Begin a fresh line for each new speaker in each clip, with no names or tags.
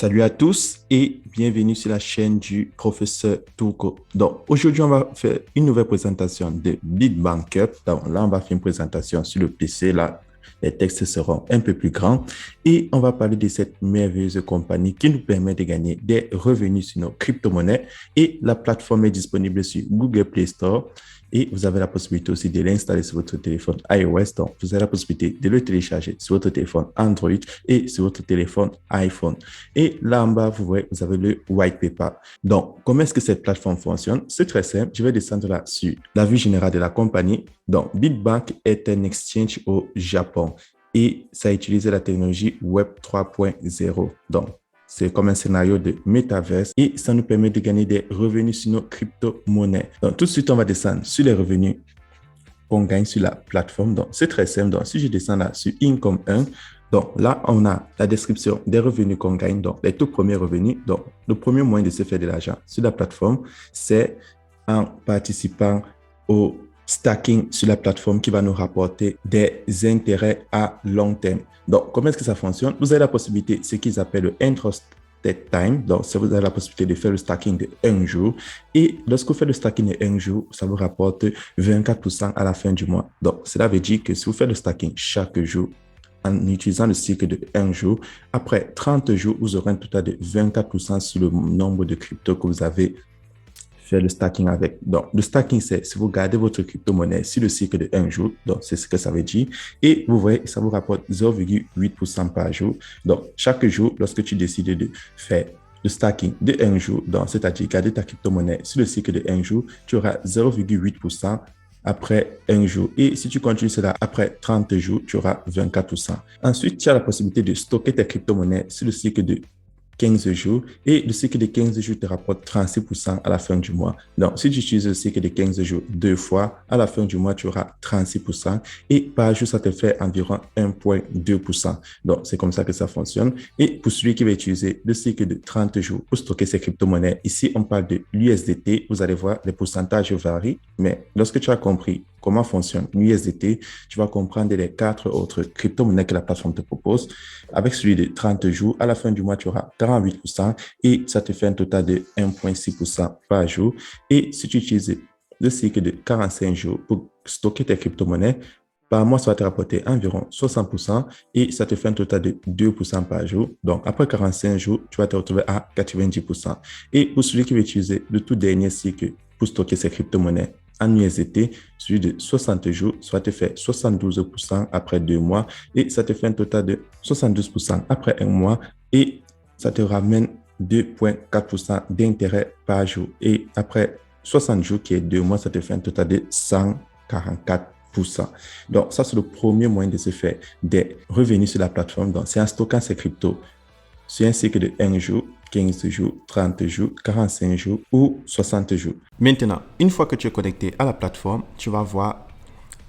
Salut à tous et bienvenue sur la chaîne du professeur Touko. Donc, aujourd'hui, on va faire une nouvelle présentation de Bitbank. Donc, là, on va faire une présentation sur le PC. Là, les textes seront un peu plus grands et on va parler de cette merveilleuse compagnie qui nous permet de gagner des revenus sur nos crypto-monnaies et la plateforme est disponible sur Google Play Store. Et vous avez la possibilité aussi de l'installer sur votre téléphone iOS. Donc, vous avez la possibilité de le télécharger sur votre téléphone Android et sur votre téléphone iPhone. Et là en bas, vous voyez, vous avez le white paper. Donc, comment est-ce que cette plateforme fonctionne? C'est très simple. Je vais descendre là sur la vue générale de la compagnie. Donc, Bitbank est un exchange au Japon et ça utilise la technologie Web 3.0. Donc, c'est comme un scénario de métaverse et ça nous permet de gagner des revenus sur nos crypto-monnaies. Donc, tout de suite, on va descendre sur les revenus qu'on gagne sur la plateforme. Donc, c'est très simple. Donc, si je descends là sur Income 1, donc là, on a la description des revenus qu'on gagne. Donc, les tout premiers revenus. Donc, le premier moyen de se faire de l'argent sur la plateforme, c'est en participant au stacking sur la plateforme qui va nous rapporter des intérêts à long terme. Donc, comment est-ce que ça fonctionne? Vous avez la possibilité, ce qu'ils appellent le interest time. Donc, ça vous avez la possibilité de faire le stacking de un jour. Et lorsque vous faites le stacking de un jour, ça vous rapporte 24% à la fin du mois. Donc, cela veut dire que si vous faites le stacking chaque jour, en utilisant le cycle de un jour, après 30 jours, vous aurez un total de 24% sur le nombre de cryptos que vous avez fait le stacking avec. Donc, le stacking, c'est si vous gardez votre crypto-monnaie sur le cycle de un jour, donc c'est ce que ça veut dire, et vous voyez, ça vous rapporte 0,8% par jour. Donc, chaque jour, lorsque tu décides de faire le stacking de un jour, c'est-à-dire garder ta crypto-monnaie sur le cycle de un jour, tu auras 0,8% après un jour. Et si tu continues cela après 30 jours, tu auras 24%. Ensuite, tu as la possibilité de stocker tes crypto-monnaies sur le cycle de 15 jours et le cycle de 15 jours te rapporte 36% à la fin du mois. Donc, si tu utilises le cycle de 15 jours deux fois, à la fin du mois, tu auras 36% et par jour, ça te fait environ 1,2%. Donc, c'est comme ça que ça fonctionne. Et pour celui qui va utiliser le cycle de 30 jours pour stocker ses crypto-monnaies, ici, on parle de l'USDT. Vous allez voir, les pourcentages varient, mais lorsque tu as compris comment fonctionne l'USDT, tu vas comprendre les 4 autres crypto-monnaies que la plateforme te propose. Avec celui de 30 jours, à la fin du mois, tu auras 48% et ça te fait un total de 1,6% par jour. Et si tu utilises le cycle de 45 jours pour stocker tes crypto-monnaies, par mois, ça va te rapporter environ 60% et ça te fait un total de 2% par jour. Donc, après 45 jours, tu vas te retrouver à 90%. Et pour celui qui veut utiliser le tout dernier cycle pour stocker ses crypto-monnaies en USDT, celui de 60 jours, soit te fait 72% après 2 mois et ça te fait un total de 72% après un mois et ça te ramène 2,4% d'intérêt par jour. Et après 60 jours, qui est 2 mois, ça te fait un total de 144%. Donc, ça, c'est le premier moyen de se faire des revenus sur la plateforme. Donc, c'est en stockant ces cryptos sur un cycle de 1 jour, 15 jours, 30 jours, 45 jours ou 60 jours. Maintenant, une fois que tu es connecté à la plateforme, tu vas voir,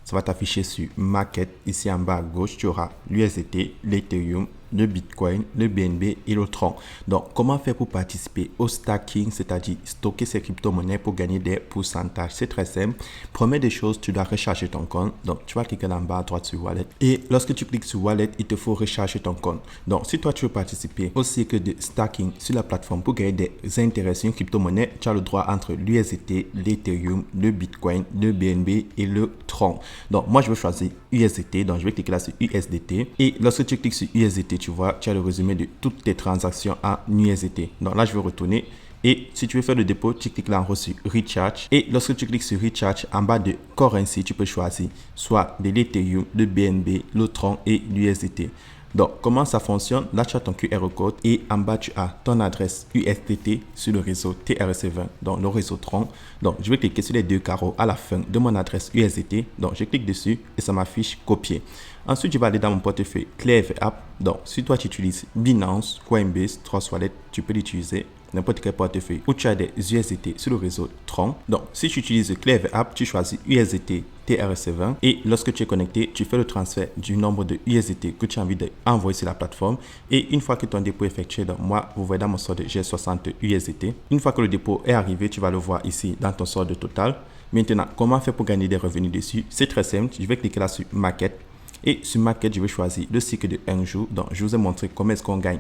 ça va t'afficher sur Market. Ici en bas à gauche, tu auras l'USDT, l'Ethereum, le Bitcoin, le BNB et le Tron. Donc, comment faire pour participer au stacking, c'est-à-dire stocker ces crypto-monnaies pour gagner des pourcentages? C'est très simple. Première des choses, tu dois recharger ton compte. Donc, tu vas cliquer en bas à droite sur Wallet. Et lorsque tu cliques sur Wallet, il te faut recharger ton compte. Donc, si toi, tu veux participer au cycle de stacking sur la plateforme pour gagner des intérêts sur une crypto-monnaie, tu as le droit entre l'USDT, l'Ethereum, le Bitcoin, le BNB et le Tron. Donc, moi, je vais choisir USDT. Donc, je vais cliquer là sur USDT. Et lorsque tu cliques sur USDT, tu vois, tu as le résumé de toutes tes transactions en USDT. Donc là, je vais retourner. Et si tu veux faire le dépôt, tu cliques là en haut sur Recharge. Et lorsque tu cliques sur Recharge, en bas de Currency, tu peux choisir soit de l'Ethereum, le BNB, le Tron et l'USDT. Donc, comment ça fonctionne? Là, tu as ton QR code et en bas, tu as ton adresse USDT sur le réseau TRC20, donc le réseau Tron. Donc, je vais cliquer sur les deux carreaux à la fin de mon adresse USDT. Donc, je clique dessus et ça m'affiche copier. Ensuite, je vais aller dans mon portefeuille Clever App. Donc, si toi, tu utilises Binance, Coinbase, Trust Wallet, tu peux l'utiliser. N'importe quel portefeuille où tu as des USDT sur le réseau Tron. Donc, si tu utilises Clever App, tu choisis USDT TRC20 et lorsque tu es connecté, tu fais le transfert du nombre de USDT que tu as envie d'envoyer sur la plateforme. Et une fois que ton dépôt est effectué, donc moi, vous voyez dans mon solde, j'ai 60 USDT. Une fois que le dépôt est arrivé, tu vas le voir ici dans ton solde total. Maintenant, comment faire pour gagner des revenus dessus? C'est très simple. Je vais cliquer là sur Market. Et sur Market, je vais choisir le cycle de 1 jour. Donc, je vous ai montré comment est-ce qu'on gagne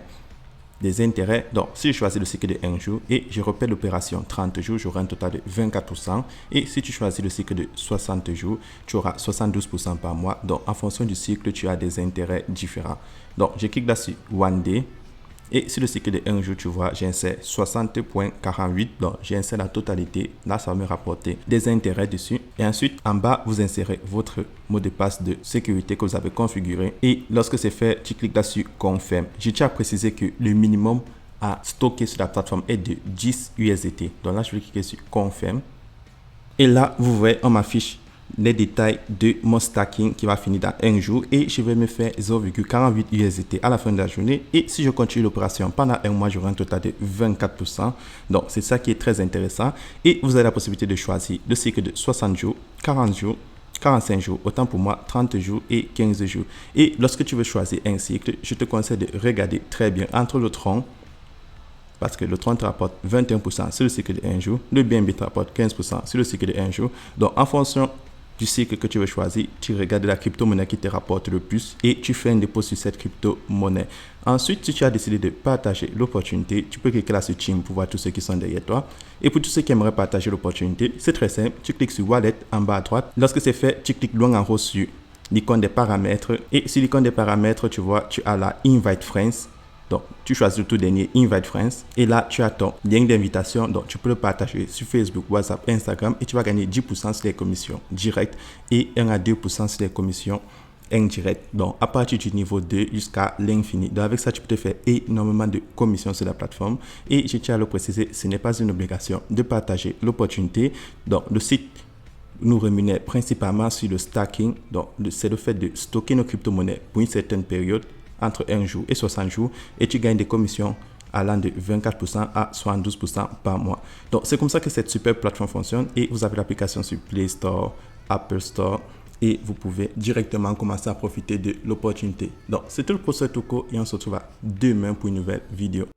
des intérêts. Donc, si je choisis le cycle de 1 jour et je répète l'opération 30 jours, j'aurai un total de 24%. Et si tu choisis le cycle de 60 jours, tu auras 72% par mois. Donc, en fonction du cycle, tu as des intérêts différents. Donc, je clique là sur One Day. Et sur le cycle de 1 jour, tu vois, j'insère 60,48. Donc, j'insère la totalité. Là, ça va me rapporter des intérêts dessus. Et ensuite, en bas, vous insérez votre mot de passe de sécurité que vous avez configuré. Et lorsque c'est fait, tu cliques là sur Confirm. Je tiens à préciser que le minimum à stocker sur la plateforme est de 10 USDT. Donc là, je vais cliquer sur Confirm. Et là, vous voyez, on m'affiche les détails de mon stacking qui va finir dans 1 jour et je vais me faire 0,48 USDT à la fin de la journée. Et si je continue l'opération pendant 1 mois, j'aurai un total de 24%. Donc, c'est ça qui est très intéressant. Et vous avez la possibilité de choisir le cycle de 60 jours, 40 jours, 45 jours, autant pour moi, 30 jours et 15 jours. Et lorsque tu veux choisir un cycle, je te conseille de regarder très bien entre le tronc, parce que le tronc te rapporte 21% sur le cycle de 1 jour, le BNB te rapporte 15% sur le cycle de 1 jour. Donc, en fonction du cycle que tu veux choisir, tu regardes la crypto-monnaie qui te rapporte le plus et tu fais un dépôt sur cette crypto-monnaie. Ensuite, si tu as décidé de partager l'opportunité, tu peux cliquer là sur Team pour voir tous ceux qui sont derrière toi. Et pour tous ceux qui aimeraient partager l'opportunité, c'est très simple. Tu cliques sur Wallet en bas à droite. Lorsque c'est fait, tu cliques loin en haut sur l'icône des paramètres. Et sur l'icône des paramètres, tu vois, tu as la Invite Friends. Donc, tu choisis le tout dernier, Invite Friends. Et là, tu as ton lien d'invitation. Donc, tu peux le partager sur Facebook, WhatsApp, Instagram. Et tu vas gagner 10% sur les commissions directes et 1 à 2% sur les commissions indirectes. Donc, à partir du niveau 2 jusqu'à l'infini. Donc, avec ça, tu peux te faire énormément de commissions sur la plateforme. Et je tiens à le préciser, ce n'est pas une obligation de partager l'opportunité. Donc, le site nous rémunère principalement sur le stacking. Donc, c'est le fait de stocker nos crypto-monnaies pour une certaine période, entre 1 jour et 60 jours, et tu gagnes des commissions allant de 24% à 72% par mois. Donc, c'est comme ça que cette super plateforme fonctionne et vous avez l'application sur Play Store, Apple Store et vous pouvez directement commencer à profiter de l'opportunité. Donc, c'est tout pour ce Tuko et on se retrouve demain pour une nouvelle vidéo.